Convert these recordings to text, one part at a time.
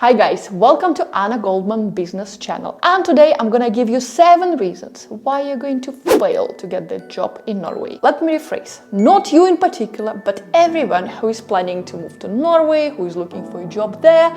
Hi guys, welcome to Anna Goldman Business Channel, and today I'm gonna give you 7 reasons why you're going to fail to get the job in Norway. Let me rephrase, not you in particular, but everyone who is planning to move to Norway, who is looking for a job there,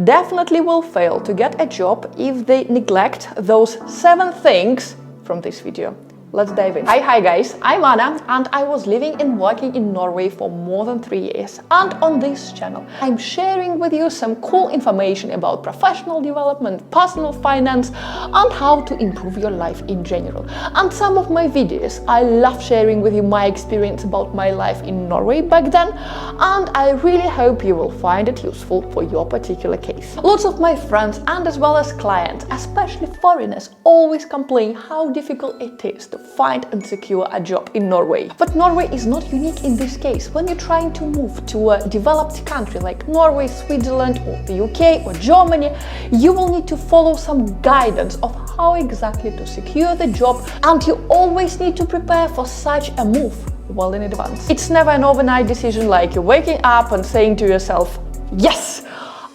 definitely will fail to get a job if they neglect those 7 things from this video. Let's dive in. Hi guys, I'm Anna and I was living and working in Norway for more than 3 years. And on this channel, I'm sharing with you some cool information about professional development, personal finance, and how to improve your life in general. And some of my videos, I love sharing with you my experience about my life in Norway back then, and I really hope you will find it useful for your particular case. Lots of my friends and as well as clients, especially foreigners, always complain how difficult it is to find and secure a job in Norway. But Norway is not unique in this case. When you're trying to move to a developed country like Norway, Switzerland, or the UK or Germany, you will need to follow some guidance of how exactly to secure the job, and you always need to prepare for such a move well in advance. It's never an overnight decision like you're waking up and saying to yourself, yes,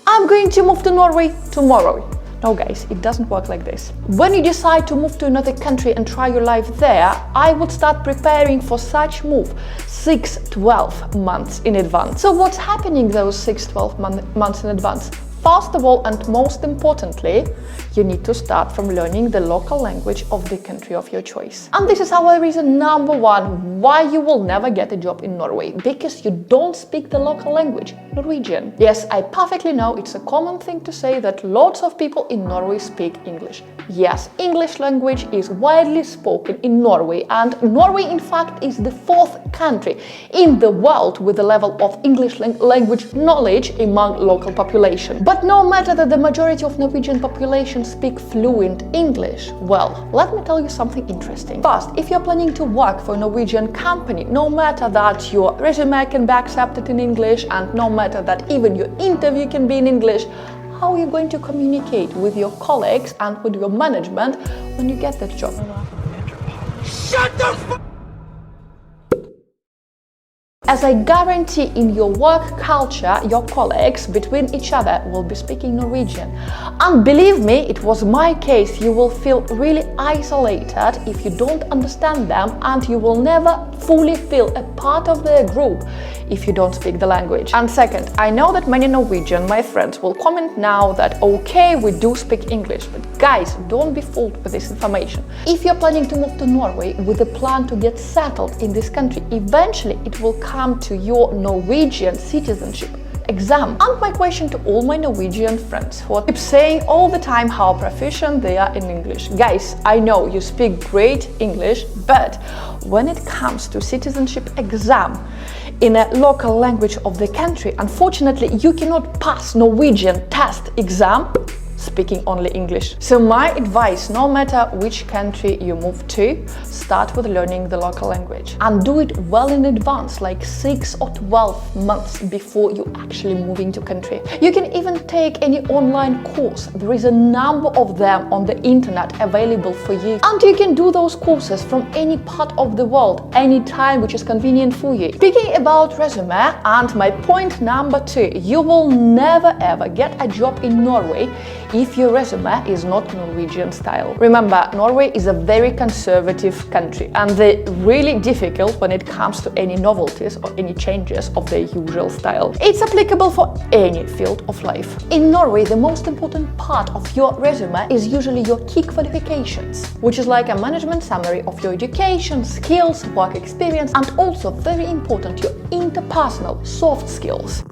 I'm going to move to Norway tomorrow. No guys, it doesn't work like this. When you decide to move to another country and try your life there, I would start preparing for such move 6-12 months in advance. So what's happening those 6-12 months in advance? First of all, and most importantly, you need to start from learning the local language of the country of your choice. And this is our reason number 1 why you will never get a job in Norway, because you don't speak the local language, Norwegian. Yes, I perfectly know it's a common thing to say that lots of people in Norway speak English. Yes, English language is widely spoken in Norway, and Norway in fact is the 4th country in the world with a level of English language knowledge among local population. But no matter that the majority of Norwegian population speak fluent English, well, let me tell you something interesting. First, if you're planning to work for a Norwegian company, no matter that your resume can be accepted in English and no matter that even your interview can be in English, how are you going to communicate with your colleagues and with your management when you get that job? Shut the f***! As I guarantee in your work culture, your colleagues between each other will be speaking Norwegian. And believe me, it was my case, you will feel really isolated if you don't understand them, and you will never fully feel a part of their group if you don't speak the language. And second, I know that many Norwegian, my friends, will comment now that okay, we do speak English, but guys, don't be fooled with this information. If you're planning to move to Norway with a plan to get settled in this country, eventually it will come to your Norwegian citizenship exam. And my question to all my Norwegian friends who keep saying all the time how proficient they are in English. Guys, I know you speak great English, but when it comes to citizenship exam in a local language of the country, unfortunately you cannot pass Norwegian test exam speaking only English. So my advice, no matter which country you move to, start with learning the local language and do it well in advance, like 6 or 12 months before you actually move into country. You can even take any online course. There is a number of them on the internet available for you, and you can do those courses from any part of the world, anytime which is convenient for you. Speaking about resume, and my point number 2, you will never ever get a job in Norway if your resume is not Norwegian style. Remember, Norway is a very conservative country and they're really difficult when it comes to any novelties or any changes of their usual style. It's applicable for any field of life. In Norway, the most important part of your resume is usually your key qualifications, which is like a management summary of your education, skills, work experience, and also very important, your interpersonal soft skills.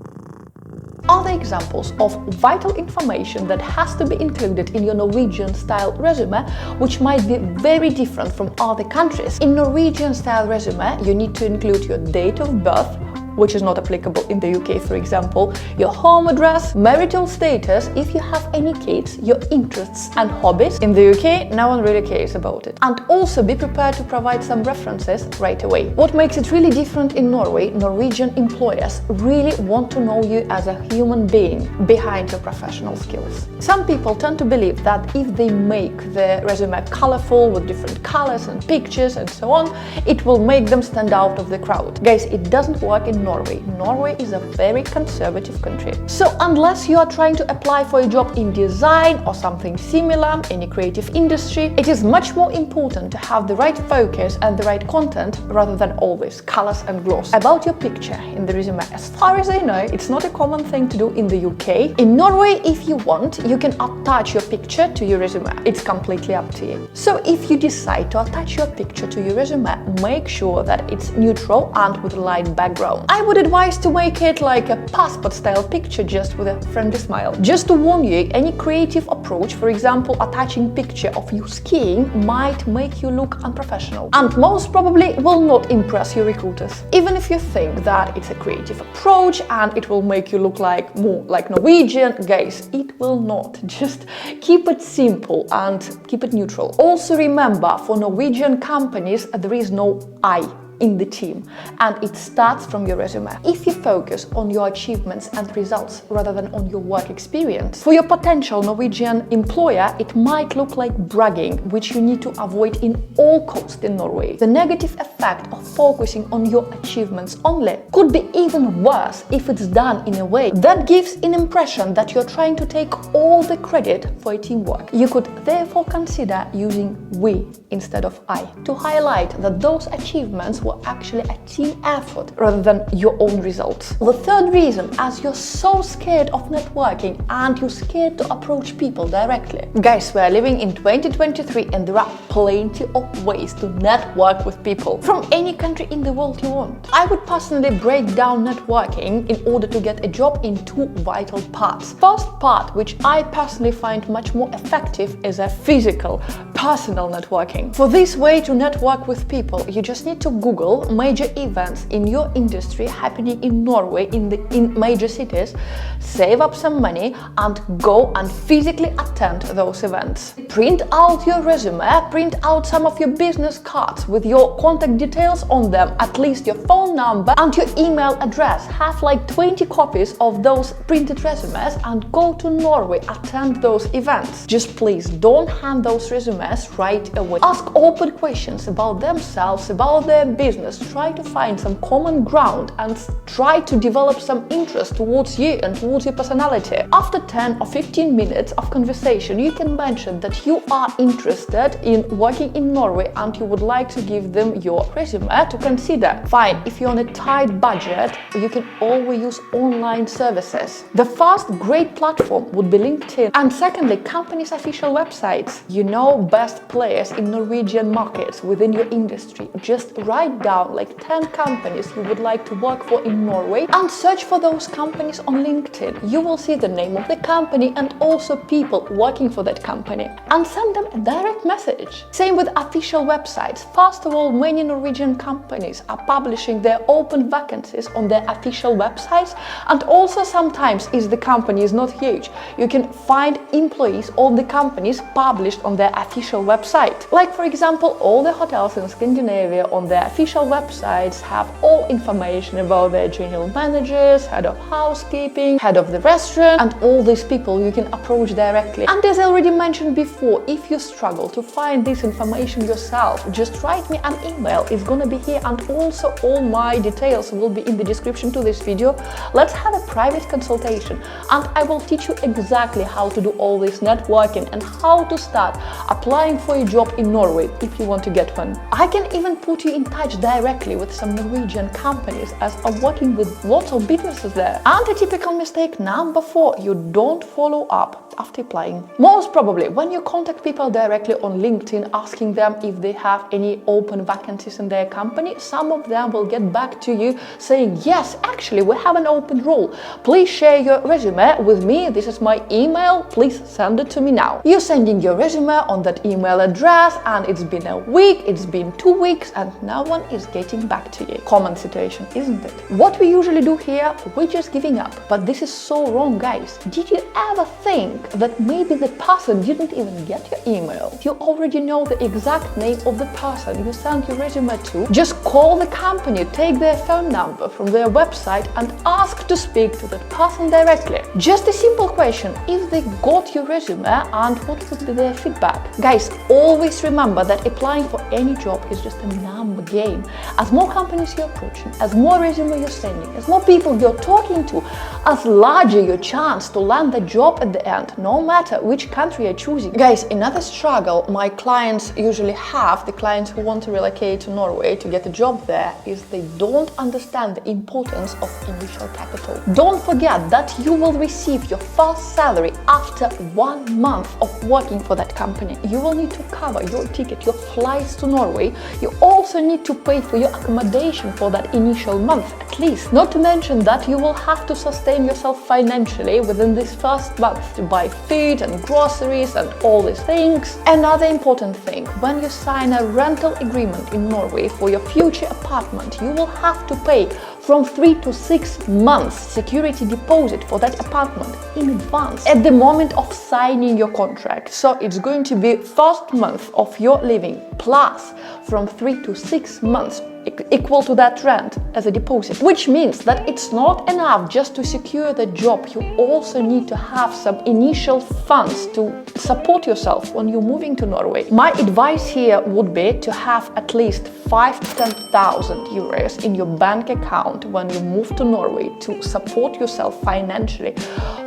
Other examples of vital information that has to be included in your Norwegian-style resume, which might be very different from other countries. In Norwegian-style resume, you need to include your date of birth, which is not applicable in the UK, for example, your home address, marital status, if you have any kids, your interests and hobbies. In the UK, no one really cares about it. And also be prepared to provide some references right away. What makes it really different in Norway, Norwegian employers really want to know you as a human being behind your professional skills. Some people tend to believe that if they make their resume colorful with different colors and pictures and so on, it will make them stand out of the crowd. Guys, it doesn't work in Norway. Norway is a very conservative country. So unless you are trying to apply for a job in design or something similar, any creative industry, it is much more important to have the right focus and the right content rather than always colors and gloss. About your picture in the resume, as far as I know, it's not a common thing to do in the UK. In Norway, if you want, you can attach your picture to your resume. It's completely up to you. So if you decide to attach your picture to your resume, make sure that it's neutral and with a light background. I would advise to make it like a passport style picture, just with a friendly smile. Just to warn you, any creative approach, for example attaching picture of you skiing, might make you look unprofessional and most probably will not impress your recruiters. Even if you think that it's a creative approach and it will make you look like more like Norwegian, guys, it will not. Just keep it simple and keep it neutral. Also remember, for Norwegian companies there is no I in the team, and it starts from your resume. If you focus on your achievements and results rather than on your work experience, for your potential Norwegian employer, it might look like bragging, which you need to avoid in all costs in Norway. The negative effect of focusing on your achievements only could be even worse if it's done in a way that gives an impression that you're trying to take all the credit for a teamwork. You could therefore consider using we instead of I to highlight that those achievements were actually a team effort rather than your own results. The third reason, as you're so scared of networking and you're scared to approach people directly. Guys, we are living in 2023 and there are plenty of ways to network with people from any country in the world you want. I would personally break down networking in order to get a job in two vital parts. First part, which I personally find much more effective, is a physical, personal networking. For this way to network with people, you just need to Google major events in your industry happening in Norway in major cities, save up some money and go and physically attend those events. Print out your resume, print out some of your business cards with your contact details on them, at least your phone number and your email address. Have like 20 copies of those printed resumes and go to Norway, attend those events. Just please don't hand those resumes right away. Ask open questions about themselves, about their business. Try to find some common ground and try to develop some interest towards you and towards your personality. After 10 or 15 minutes of conversation, you can mention that you are interested in working in Norway and you would like to give them your resume to consider. Fine, if you're on a tight budget, you can always use online services. The first great platform would be LinkedIn, and secondly, companies' official websites. You know best players in Norwegian markets within your industry. Just write down like 10 companies you would like to work for in Norway and search for those companies on LinkedIn. You will see the name of the company and also people working for that company, and send them a direct message. Same with official websites. First of all, many Norwegian companies are publishing their open vacancies on their official websites, and also sometimes if the company is not huge, you can find employees of the companies published on their official website. Like for example, all the hotels in Scandinavia on their official websites have all information about their general managers, head of housekeeping, head of the restaurant, and all these people you can approach directly. And as I already mentioned before, if you struggle to find this information yourself, just write me an email. It's gonna be here, and also all my details will be in the description to this video. Let's have a private consultation and I will teach you exactly how to do all this networking and how to start applying for a job in Norway if you want to get one. I can even put you in touch directly with some Norwegian companies, as I'm working with lots of businesses there. And a typical mistake number 4, you don't follow up after applying. Most probably, when you contact people directly on LinkedIn asking them if they have any open vacancies in their company, some of them will get back to you saying, yes, actually we have an open role. Please share your resume with me. This is my email. Please send it to me now. You're sending your resume on that email address and it's been a week, it's been 2 weeks and no one is getting back to you. Common situation, isn't it? What we usually do here, we're just giving up. But this is so wrong, guys. Did you ever think that maybe the person didn't even get your email? You already know the exact name of the person you sent your resume to. Just call the company, take their phone number from their website and ask to speak to that person directly. Just a simple question, if they got your resume and what would be their feedback. Guys, always remember that applying for any job is just a number game. same. As more companies you're approaching, as more resume you're sending, as more people you're talking to, as larger your chance to land the job at the end, no matter which country you're choosing. Guys, another struggle my clients usually have, the clients who want to relocate to Norway to get a job there, is they don't understand the importance of initial capital. Don't forget that you will receive your first salary after 1 month of working for that company. You will need to cover your ticket, your flights to Norway. You also need to pay for your accommodation for that initial month at least. Not to mention that you will have to sustain yourself financially within this first month to buy food and groceries and all these things. Another important thing, when you sign a rental agreement in Norway for your future apartment, you will have to pay from 3 to 6 months security deposit for that apartment in advance at the moment of signing your contract. So it's going to be first month of your living plus from 3 to 6 months equal to that rent as a deposit, which means that it's not enough just to secure the job. You also need to have some initial funds to support yourself when you're moving to Norway. My advice here would be to have at least 5,000 to 10,000 euros in your bank account when you move to Norway to support yourself financially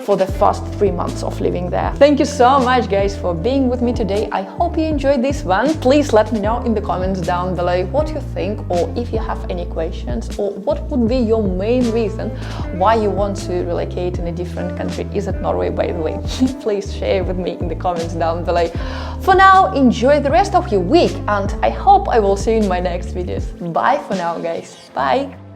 for the first 3 months of living there. Thank you so much, guys, for being with me today. I hope you enjoyed this one. Please let me know in the comments down below what you think, or if you have any questions, or what would be your main reason why you want to relocate in a different country. Is it Norway, by the way? Please share with me in the comments down below. For now, enjoy the rest of your week, and I hope I will see you in my next videos. Bye for now, guys. Bye.